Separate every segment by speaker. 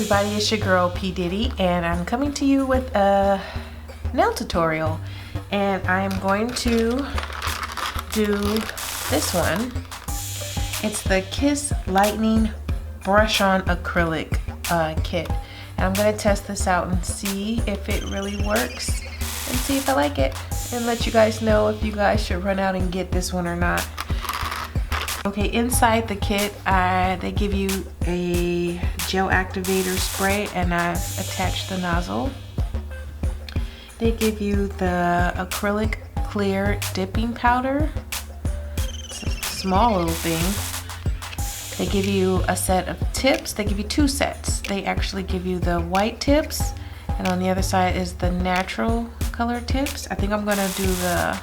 Speaker 1: everybody, it's your girl P. Diddy, and I'm coming to you with a nail tutorial. And I'm going to do this one. It's the Kiss Lightning Brush On Acrylic kit. And I'm going to test this out and see if it really works and see if I like it, and let you guys know if you guys should run out and get this one or not. Okay, inside the kit, they give you a gel activator spray, and I've attached the nozzle. They give you the acrylic clear dipping powder. It's a small little thing. They give you a set of tips. They give you two sets. They actually give you the white tips, and on the other side is the natural color tips. I think I'm gonna do the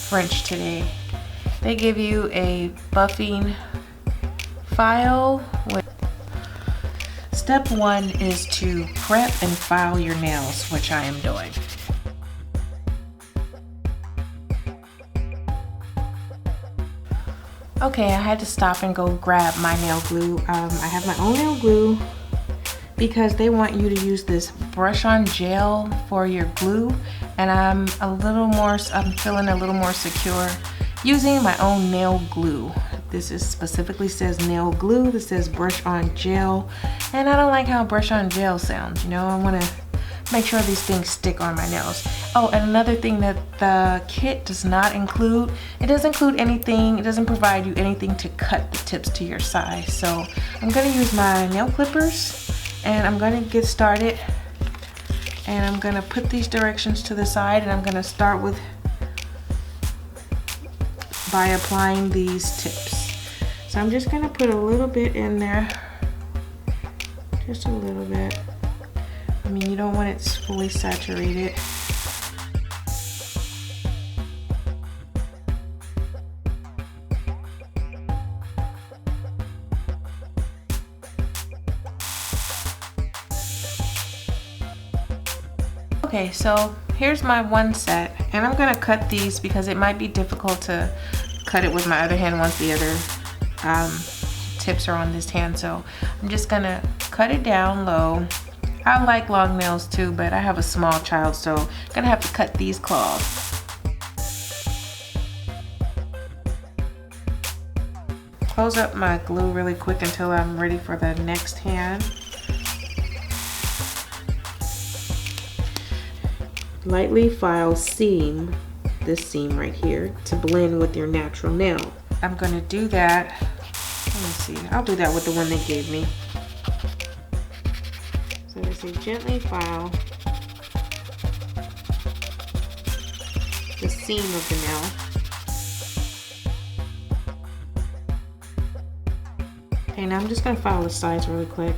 Speaker 1: French today. They give you a buffing file. Step one is to prep and file your nails, which I am doing. Okay, I had to stop and go grab my nail glue. I have my own nail glue because they want you to use this brush-on gel for your glue, and I'm feeling a little more secure using my own nail glue. This is specifically says nail glue. This says brush on gel, and I don't like how brush on gel sounds. You know, I want to make sure these things stick on my nails. Oh, and another thing that the kit does not include, it doesn't include anything, it doesn't provide you anything to cut the tips to your size. So I'm going to use my nail clippers, and I'm going to get started, and I'm going to put these directions to the side, and I'm going to start with by applying these tips. So I'm just going to put a little bit in there, just a little bit. I mean, you don't want it fully saturated. Okay, so here's my one set, and I'm gonna cut these because it might be difficult to cut it with my other hand once the other tips are on this hand. So I'm just gonna cut it down low. I like long nails too, but I have a small child, so I'm gonna have to cut these claws. Close up my glue really quick until I'm ready for the next hand. Lightly file seam, this seam right here, to blend with your natural nail. I'm gonna do that. Let me see. I'll do that with the one they gave me. So I say gently file the seam of the nail. Okay, now I'm just gonna file the sides really quick.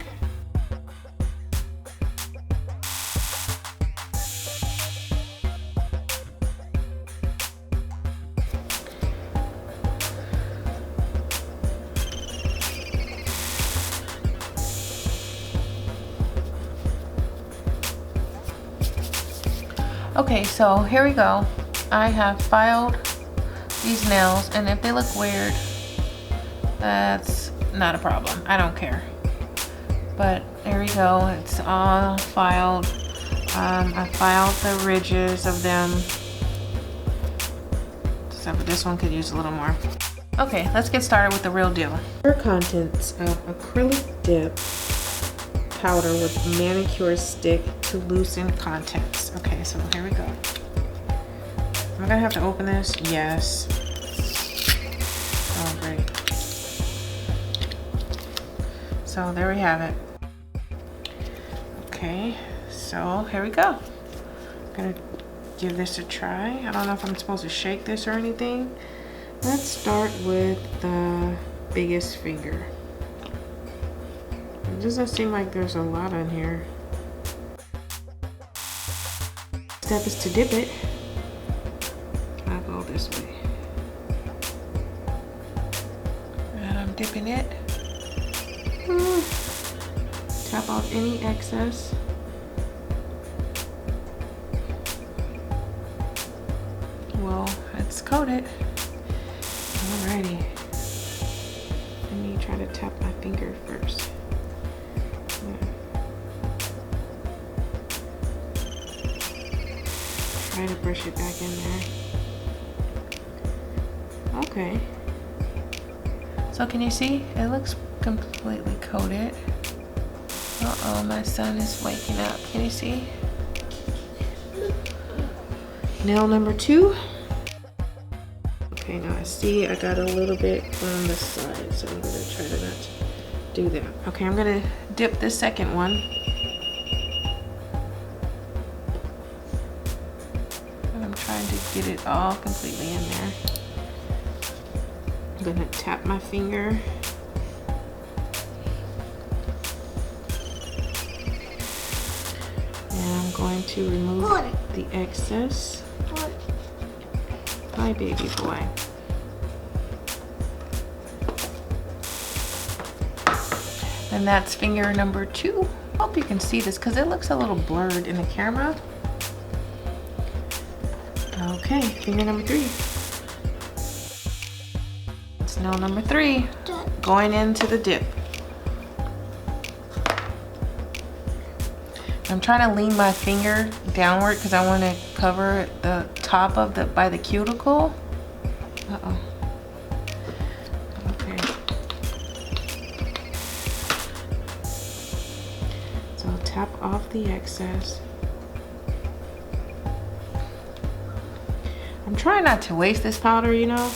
Speaker 1: Okay, so here we go. I have filed these nails, and if they look weird, that's not a problem. I don't care. But there we go. It's all filed. I filed the ridges of them. Except for this one could use a little more. Okay, let's get started with the real deal. Contents of acrylic dip powder with manicure stick to loosen contents. Okay, so here we go. Am I gonna have to open this? Yes. Oh, great. So there we have it. Okay, so here we go. I'm gonna give this a try. I don't know if I'm supposed to shake this or anything. Let's start with the biggest finger. It doesn't seem like there's a lot on here. Step is to dip it. I'll go this way. And I'm dipping it. Tap off any excess. Well, it's coated. Alrighty. Let me try to tap my finger first. try to brush it back in there. Okay. So can you see? It looks completely coated. Uh-oh, my son is waking up. Can you see? Nail number 2. Okay, now I see I got a little bit on the side, so I'm gonna try to not do that. Okay, I'm gonna dip the second one. And I'm trying to get it all completely in there. I'm gonna tap my finger. And I'm going to remove the excess. Hi, baby boy. And that's finger number 2. Hope you can see this because it looks a little blurred in the camera. Okay, finger number 3. It's nail number 3, going into the dip. I'm trying to lean my finger downward because I want to cover the top of the by the cuticle. Uh-oh. Okay. So I'll tap off the excess. I'm trying not to waste this powder, you know.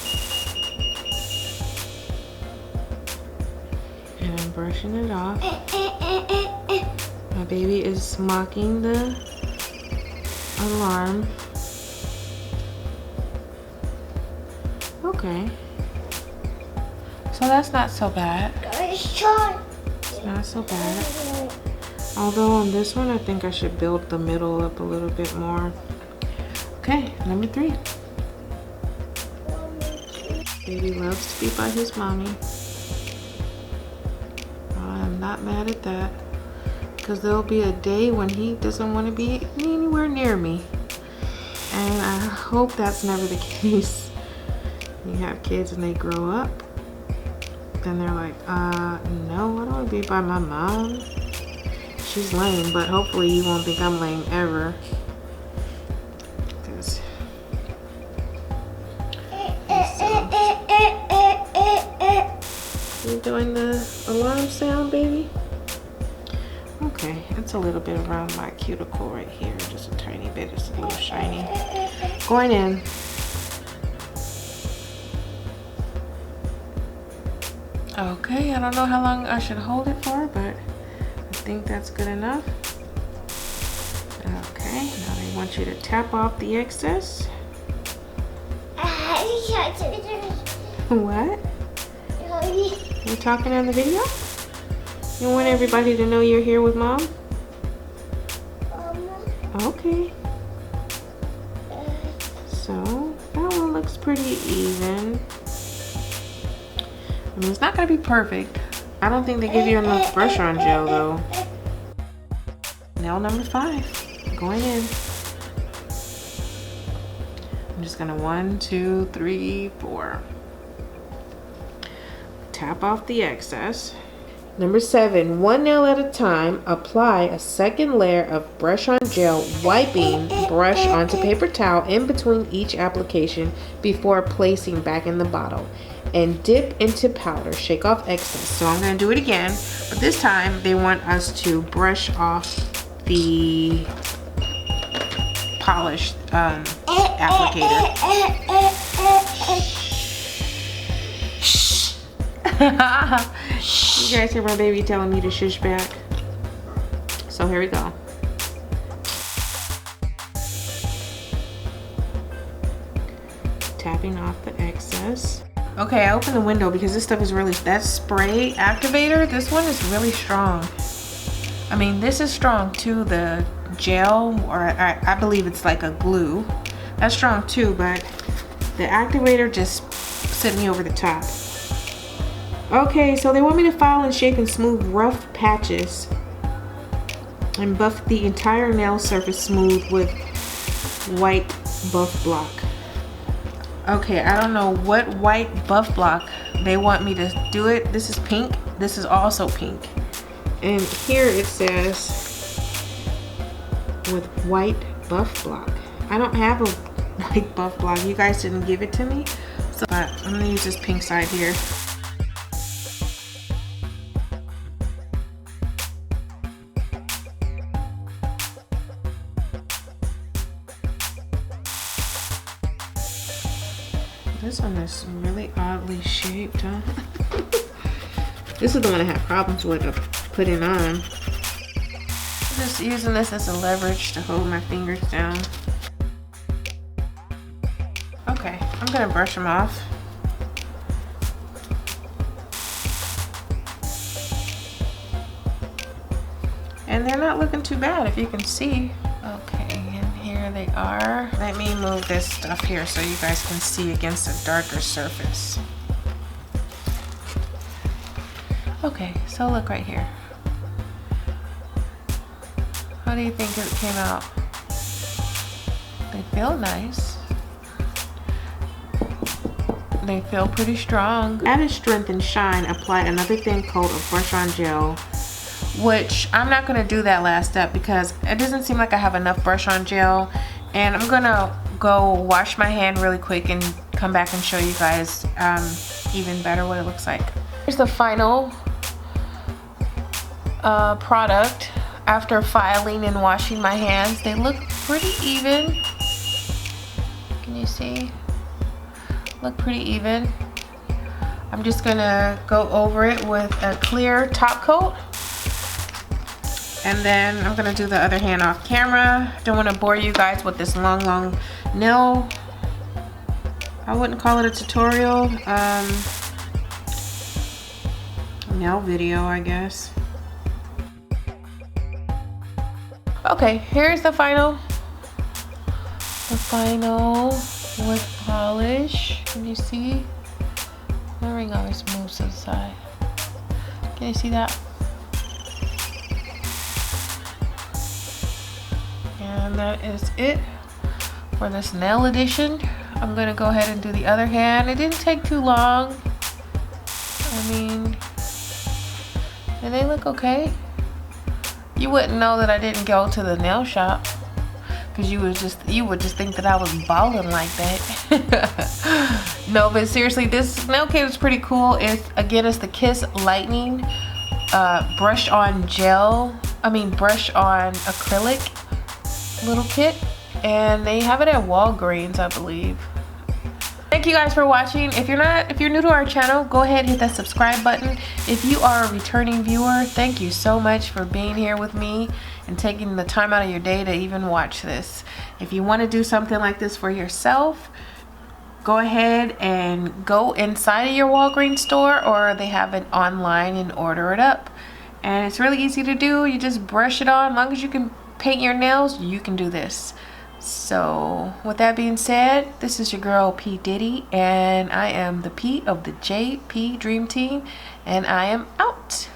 Speaker 1: And I'm brushing it off. My baby is mocking the alarm. Okay. So that's not so bad. It's not so bad. Although on this one, I think I should build the middle up a little bit more. Okay, number 3. Baby loves to be by his mommy. I'm not mad at that. Because there'll be a day when he doesn't want to be anywhere near me. And I hope that's never the case. You have kids and they grow up. Then they're like, no, I don't want to be by my mom. She's lame, but hopefully you won't think I'm lame ever. You doing the alarm sound, baby? Okay, it's a little bit around my cuticle right here, just a tiny bit, it's a little shiny. Going in. Okay, I don't know how long I should hold it for, but I think that's good enough. Okay, now they want you to tap off the excess. What? You're talking on the video? You want everybody to know you're here with Mom? Okay. So, that one looks pretty even. I mean, it's not going to be perfect. I don't think they give you enough brush-on gel, though. Nail number 5. Going in. I'm just going to 1, 2, 3, 4. Tap off the excess. Number 7, one nail at a time, apply a second layer of brush-on gel, wiping brush onto paper towel in between each application before placing back in the bottle. And dip into powder, shake off excess. So I'm gonna do it again, but this time they want us to brush off the polished applicator. You guys hear my baby telling me to shush back? So here we go. Tapping off the excess. Okay, I opened the window because this stuff is really, that spray activator, this one is really strong. I mean, this is strong too, the gel, or I believe it's like a glue. That's strong too, but the activator just sent me over the top. Okay, so they want me to file and shape and smooth rough patches and buff the entire nail surface smooth with white buff block. Okay, I don't know what white buff block they want me to do it. This is pink. This is also pink. And here it says with white buff block. I don't have a white buff block. You guys didn't give it to me. So but I'm gonna use this pink side here. This one is really oddly shaped, huh? This is the one I had problems with putting on. Just using this as a leverage to hold my fingers down. Okay, I'm gonna brush them off. And they're not looking too bad, if you can see. Okay, and here they are. Let me move this stuff here so you guys can see against a darker surface. Okay, so look right here. How do you think it came out? They feel nice. They feel pretty strong. Added strength and shine, apply another thin coat of brush-on gel, which I'm not gonna do that last step because it doesn't seem like I have enough brush-on gel. And I'm gonna go wash my hand really quick and come back and show you guys even better what it looks like. Here's the final product after filing and washing my hands. They look pretty even. Can you see? Look pretty even. I'm just gonna go over it with a clear top coat, and then I'm gonna do the other hand off camera. Don't want to bore you guys with this long nail. I wouldn't call it a tutorial. Nail video, I guess. Okay, here's the final wood polish. Can you see? My ring always moves to the side. Can you see that? And that is it for this nail edition. I'm gonna go ahead and do the other hand. It didn't take too long. I mean, and they look okay. You wouldn't know that I didn't go to the nail shop because you would just think that I was balling like that. No, but seriously, this nail kit is pretty cool. It's the Kiss Lightning brush on acrylic little kit, and they have it at Walgreens, I believe. Thank you guys for watching. If you're new to our channel, go ahead and hit that subscribe button. If you are a returning viewer, thank you so much for being here with me and taking the time out of your day to even watch this. If you want to do something like this for yourself, go ahead and go inside of your Walgreens store, or they have it online, and order it up. And it's really easy to do. You just brush it on. As long as you can paint your nails, you can do this. So with that being said, this is your girl P Diddy, and I am the P of the JP Dream Team, and I am out.